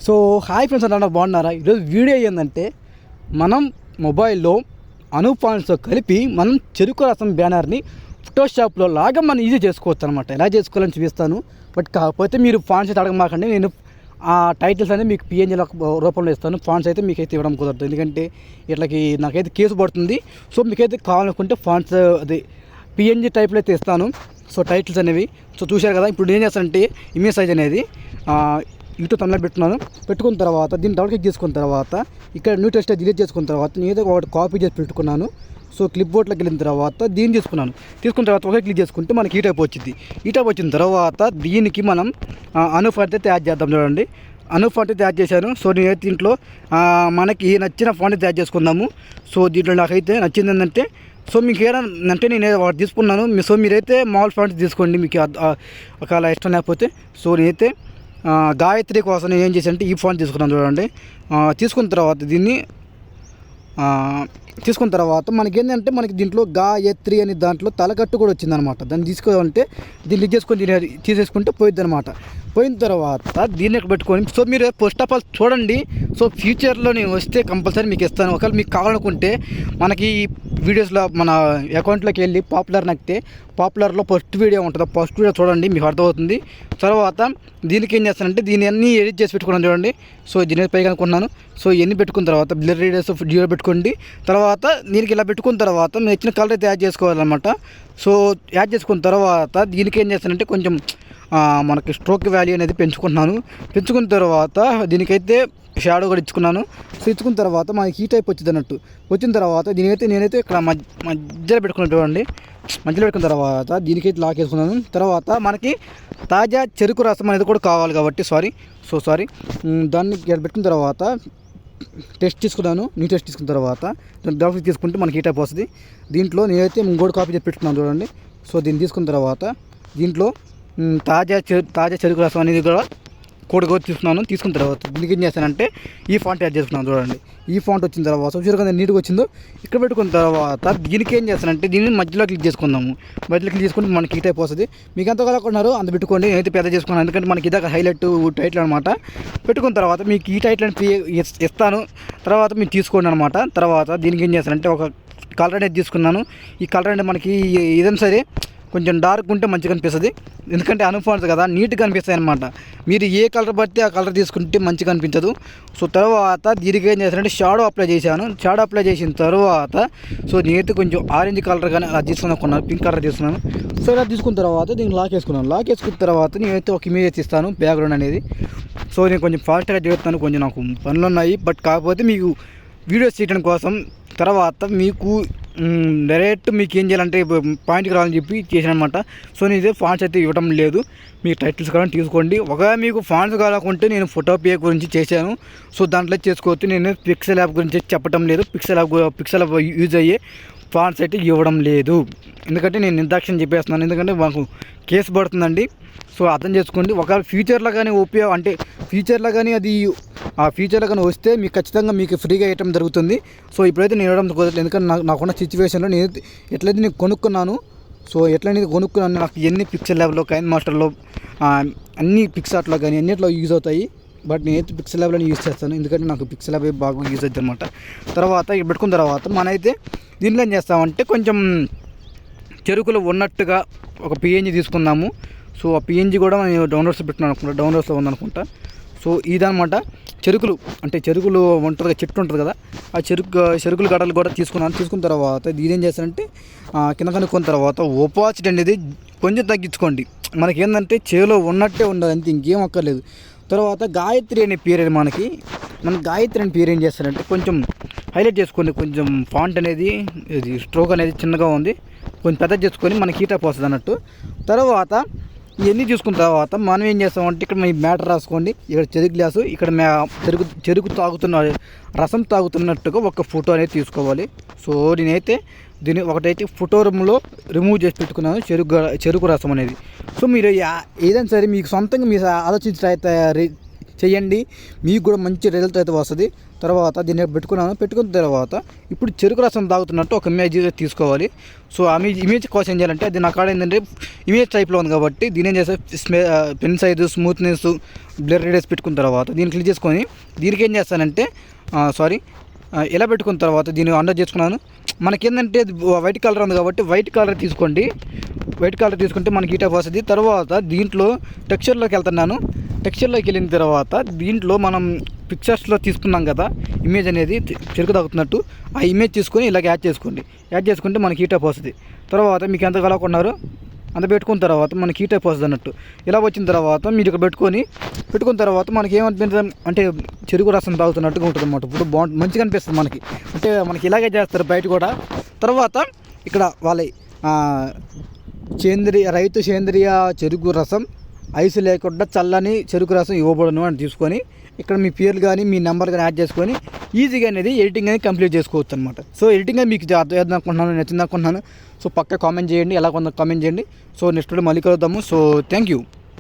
So hi friends, అందరూ బాగున్నారా? ఈరోజు వీడియో ఏంటంటే మనం మొబైల్లో అనూప్ ఫాంట్స్తో కలిపి మనం చెరుకు రసం బ్యానర్ని ఫోటోషాప్లో లాగా మనం ఈజీ చేసుకోవచ్చు అనమాట. ఎలా చేసుకోవాలని చూపిస్తాను. బట్ కాకపోతే మీరు ఫాంట్స్ అయితే అడగమాకండి, నేను ఆ టైటిల్స్ అనేది మీకు పిఎన్జీ రూపంలో ఇస్తాను. ఫాంట్స్ అయితే మీకైతే ఇవ్వడం కుదరదు, ఎందుకంటే ఇట్లకి నాకైతే కేసు పడుతుంది. సో మీకైతే కావాలనుకుంటే ఫాంట్స్ అది పిఎన్జీ టైప్లో అయితే ఇస్తాను. సో టైటిల్స్ అనేవి సో చూశారు కదా. ఇప్పుడు ఏం చేస్తానంటే ఇమేజ్ సైజ్ అనేది యూట్యూబ్ తమిళ పెట్టుకున్న తర్వాత దీన్ని డబుల్ క్లిక్ చేసుకున్న తర్వాత ఇక్కడ న్యూ టెక్స్ట్ డిలీట్ చేసుకున్న తర్వాత నేను ఒకటి కాపీ చేసి పెట్టుకున్నాను. సో క్లిప్ బోర్డ్లోకి వెళ్ళిన తర్వాత దీన్ని తీసుకున్న తర్వాత ఒకే క్లిక్ చేసుకుంటే మనకి ఈ టైప్ వచ్చింది. ఈ టైప్ వచ్చిన తర్వాత దీనికి మనం అనూప్ ఫాంట్ అయితే యాడ్ చేద్దాం. చూడండి, అనూప్ ఫాంట్ అయితే యాడ్ చేశాను. సో నేనైతే దీంట్లో మనకి నచ్చిన ఫాంట్ అయితే యాడ్ చేసుకుందాము. సో దీంట్లో నాకైతే నచ్చింది ఏంటంటే, సో మీకు ఏదైనా అంటే నేను వాటి తీసుకున్నాను. సో మీరైతే మామూలు ఫాంట్స్ తీసుకోండి, మీకు ఒకవేళ ఇష్టం లేకపోతే. సో నేనైతే గాయత్రి కోసం నేను ఏం చేశానంటే ఈ ఫాంట్ తీసుకున్నాను. చూడండి, తీసుకున్న తర్వాత దీన్ని తీసుకున్న తర్వాత మనకి ఏంటంటే మనకి దీంట్లో గాయత్రి అనే దాంట్లో తలకట్టు కూడా వచ్చిందనమాట. దాన్ని తీసుకోవాలంటే దీన్ని లిక్ చేసుకొని దీన్ని తీసేసుకుంటే పోయిద్ది అనమాట. పోయిన తర్వాత దీన్ని పెట్టుకొని సో మీరు ఫస్ట్ ఆఫ్ ఆల్ చూడండి. సో ఫ్యూచర్లో నేను వస్తే కంపల్సరీ మీకు ఇస్తాను. ఒకవేళ మీకు కావాలనుకుంటే మనకి వీడియోస్లో మన అకౌంట్లోకి వెళ్ళి పాపులర్ నక్కితే పాపులర్లో ఫస్ట్ వీడియో ఉంటుంది. ఫస్ట్ వీడియో చూడండి, మీకు అర్థమవుతుంది. తర్వాత దీనికి ఏం చేస్తానంటే దీన్ని అన్నీ ఎడిట్ చేసి పెట్టుకున్నాను. చూడండి, సో దీని పైగా అనుకున్నాను. సో ఇవన్నీ పెట్టుకున్న తర్వాత బ్లర్ రేడియస్ జీరో పెట్టుకోండి. తర్వాత దీనికి ఇలా పెట్టుకున్న తర్వాత మీరు ఇచ్చిన కలర్ అయితే యాడ్ చేసుకోవాలన్నమాట. సో యాడ్ చేసుకున్న తర్వాత దీనికి ఏం చేస్తానంటే కొంచెం మనకి స్ట్రోక్ వాల్యూ అనేది పెంచుకున్న తర్వాత దీనికైతే షాడో కూడా ఇచ్చుకున్నాను. సో ఇచ్చుకున్న తర్వాత మనకి ఈ టైప్ వచ్చింది అన్నట్టు. వచ్చిన తర్వాత నేనైతే ఇక్కడ మధ్యలో పెట్టుకున్నాను. చూడండి, మధ్యలో పెట్టుకున్న తర్వాత దీనికైతే లాక్ వేసుకున్నాను. తర్వాత మనకి తాజా చెరుకు రసం అనేది కూడా కావాలి కాబట్టి సారీ దాన్ని పెట్టుకున్న తర్వాత టెస్ట్ తీసుకున్నాను. న్యూ టెస్ట్ తీసుకున్న తర్వాత డాక్టర్ తీసుకుంటే మనకి ఈ టైప్ వస్తుంది. దీంట్లో నేనైతే ఇంకోటి కాపీ చేసి పెట్టుకున్నాను. చూడండి, సో దీన్ని తీసుకున్న తర్వాత దీంట్లో తాజా చెరుకు రసం అనేది కూడా తీసుకున్న తర్వాత దీనికి ఏం చేస్తానంటే ఈ ఫాంట్ యాడ్ చేసుకున్నాను. చూడండి, ఈ ఫాంట్ వచ్చిన తర్వాత చూసారు కదా నీట్గా వచ్చిందో. ఇక్కడ పెట్టుకున్న తర్వాత దీనికి ఏం చేస్తానంటే దీన్ని మధ్యలో క్లిక్ చేసుకుందాము. మధ్యలో క్లిక్ చేసుకుంటే మనకి ఈ టైప్ వస్తుంది. మీకు ఎంత కలగకున్నారు అంత పెట్టుకోండి. నేనైతే పెద్ద చేసుకున్నాను, ఎందుకంటే మనకి ఇదాక హైలైట్ టైటిల్ అనమాట. పెట్టుకున్న తర్వాత మీకు ఈ టైటిల్ ఇస్తాను. తర్వాత మీరు తీసుకోండి అనమాట. తర్వాత దీనికి ఏం చేస్తానంటే ఒక కలర్ అనేది తీసుకున్నాను. ఈ కలర్ అనేది మనకి ఏదైనా సరే కొంచెం డార్క్ ఉంటే మంచిగా కనిపిస్తుంది, ఎందుకంటే అనూప్ ఫాంట్స్ కదా నీట్గా కనిపిస్తాయి అనమాట. మీరు ఏ కలర్ పడితే ఆ కలర్ తీసుకుంటే మంచిగా కనిపించదు. సో తర్వాత దీనికి ఏం చేస్తానంటే షాడో అప్లై చేశాను. షాడో అప్లై చేసిన తర్వాత సో నేనైతే కొంచెం ఆరెంజ్ కలర్ కానీ అలా తీసుకున్నాను, పింక్ కలర్ తీసుకున్నాను. సో ఇలా తీసుకున్న తర్వాత దీన్ని లాక్ వేసుకున్నాను. లాక్ వేసుకున్న తర్వాత నేనైతే ఒక ఇమేజ్ ఇస్తాను బ్యాక్గ్రౌండ్ అనేది. సో నేను కొంచెం ఫాస్ట్గా చేస్తాను, కొంచెం నాకు పనులు ఉన్నాయి. బట్ కాకపోతే మీకు వీడియోస్ చేయడం కోసం తర్వాత మీకు డైరెక్ట్ మీకు ఏం చేయాలంటే పాయింట్కి రావాలని చెప్పి చేశాను అనమాట. సో నేను ఫాంట్స్ అయితే ఇవ్వడం లేదు, మీకు టైటిల్స్ కావాలని తీసుకోండి. ఒకవేళ మీకు ఫాంట్స్ కావాలనుకుంటే నేను ఫోటోపియా గురించి చేశాను. సో దాంట్లో చేసుకోవచ్చు. నేను పిక్సెల్ యాప్ గురించి చెప్పడం లేదు. పిక్సెల్ యాప్ యూజ్ అయ్యే ఫాంట్స్ అయితే ఇవ్వడం లేదు, ఎందుకంటే నేను నిర్దాక్షిణ చెప్పేస్తున్నాను, ఎందుకంటే మాకు కేసు పడుతుందండి. సో అర్థం చేసుకోండి. ఒకవేళ ఫ్యూచర్లో కానీ అంటే ఫ్యూచర్లో కానీ అది ఆ ఫ్యూచర్లో కానీ వస్తే మీకు ఖచ్చితంగా మీకు ఫ్రీగా ఇవ్వడం జరుగుతుంది. సో ఇప్పుడైతే నేను ఇవ్వడం కుదరదు, ఎందుకంటే నాకున్న సిచ్యువేషన్లో నేను ఎట్లయితే నేను కొనుక్కున్నాను. సో ఎట్లయితే కొనుక్కున్నాను నాకు ఎన్ని పిక్సెల్ ల్యాబ్లో కైన్ మాస్టర్లో అన్ని పిక్సార్ట్లో కానీ అన్నిట్లో యూజ్ అవుతాయి. బట్ నేనైతే పిక్సెల్ ల్యాబ్లో యూజ్ చేస్తాను, ఎందుకంటే నాకు పిక్సెల్ ల్యాబ్ బాగా యూజ్ అవుతుంది అనమాట. తర్వాత పెట్టుకున్న తర్వాత మనైతే దీంట్లో ఏం చేస్తామంటే కొంచెం చెరుకులు ఉన్నట్టుగా ఒక పిఎన్జీ తీసుకుందాము. సో ఆ పిఎన్జీ కూడా నేను డౌన్లోడ్స్లో పెట్టినాను అనుకుంటా, డౌన్లోడ్స్లో ఉందనుకుంటా. సో ఇదనమాట చెరుకులు ఉంటుంది, చెట్టు ఉంటుంది కదా, ఆ చెరుకులు గడలు కూడా తీసుకున్నాను. తీసుకున్న తర్వాత దీని ఏం చేస్తానంటే కింద కనుక్కున్న తర్వాత ఓపాసిటీ అనేది కొంచెం తగ్గించుకోండి. మనకి ఏంటంటే చేలో ఉన్నట్టే ఉండదు, అంతే, ఇంకేం అక్కర్లేదు. తర్వాత గాయత్రి అనే పేరు మన గాయత్రి అనే పేరు ఏం చేస్తారంటే కొంచెం హైలైట్ చేసుకోండి. కొంచెం ఫాంట్ అనేది ఇది స్ట్రోక్ అనేది చిన్నగా ఉంది, కొంచెం పెద్ద చేసుకొని మనకి హీటప్ వస్తుంది అన్నట్టు. తర్వాత ఇవన్నీ చూసుకున్న తర్వాత మనం ఏం చేస్తామంటే ఇక్కడ మీ మ్యాటర్ రాసుకోండి. ఇక్కడ చెరుకు గ్లాసు, ఇక్కడ చెరుకు రసం తాగుతున్నట్టుగా ఒక ఫోటో అనేది తీసుకోవాలి. సో నేనైతే దీన్ని ఒకటైతే ఫోటో రూమ్లో రిమూవ్ చేసి పెట్టుకున్నాను, చెరుకు రసం అనేది. సో మీరు ఏదైనా సరే మీకు సొంతంగా మీరు ఆలోచించి చేయండి, మీకు కూడా మంచి రిజల్ట్ అయితే వస్తుంది. తర్వాత దీన్ని పెట్టుకున్న తర్వాత ఇప్పుడు చెరుకు రసం తాగుతున్నట్టు ఒక ఇమేజ్ తీసుకోవాలి. సో ఆ ఇమేజ్ కోసం ఏం చేయాలంటే, అది నా కాడ ఏంటంటే ఇమేజ్ టైప్లో ఉంది కాబట్టి దీని ఏం చేస్తే pen size, smoothness, blur radius పెట్టుకున్న తర్వాత దీన్ని క్లిక్ చేసుకొని దీనికి ఏం చేస్తానంటే ఇలా పెట్టుకున్న తర్వాత దీన్ని అండర్ చేసుకున్నాను. మనకేంటంటే వైట్ కలర్ ఉంది కాబట్టి వైట్ కలర్ తీసుకోండి. వైట్ కలర్ తీసుకుంటే మనకి ఈ టైప్ వస్తుంది. తర్వాత దీంట్లో టెక్స్చర్లోకి వెళ్తున్నాను. టెక్స్చర్లోకి వెళ్ళిన తర్వాత దీంట్లో మనం పిక్చర్స్లో తీసుకున్నాం కదా ఇమేజ్ అనేది చెరుకు తాగుతున్నట్టు, ఆ ఇమేజ్ తీసుకొని ఇలాగ యాడ్ చేసుకోండి. యాడ్ చేసుకుంటే మనకి ఈ టైప్ వస్తుంది. తర్వాత మీకు ఎంత కలవకున్నారో అంత పెట్టుకున్న తర్వాత మనకి ఈ టైప్ వస్తుంది అన్నట్టు. ఇలా వచ్చిన తర్వాత మీరు ఇక్కడ పెట్టుకున్న తర్వాత మనకి ఏమనిపిస్తుంది అంటే చెరుకు రసం తాగుతున్నట్టుగా ఉంటుంది అన్నమాట. ఇప్పుడు మంచిగా అనిపిస్తుంది మనకి. అంటే మనకి ఇలాగే చేస్తారు బయట కూడా. తర్వాత ఇక్కడ వాళ్ళ రైతు సేంద్రియ చెరుకు రసం, ఐస్ లేకుండా చల్లని చెరుకు రసం ఇవ్వబడను అని తీసుకొని ఇక్కడ మీ పేర్లు కానీ మీ నెంబర్ కానీ యాడ్ చేసుకొని ఈజీగా అనేది ఎడిటింగ్ అనేది కంప్లీట్ చేసుకోవచ్చు అనమాట. సో ఎడిటింగ్ అనేది మీకు అర్థం అనుకుంటున్నాను, నచ్చింది అనుకుంటున్నాను. సో పక్క కామెంట్ చేయండి, ఎలా కొంత కామెంట్ చేయండి. సో నెక్స్ట్ మళ్ళీ కలుద్దాము. So thank you.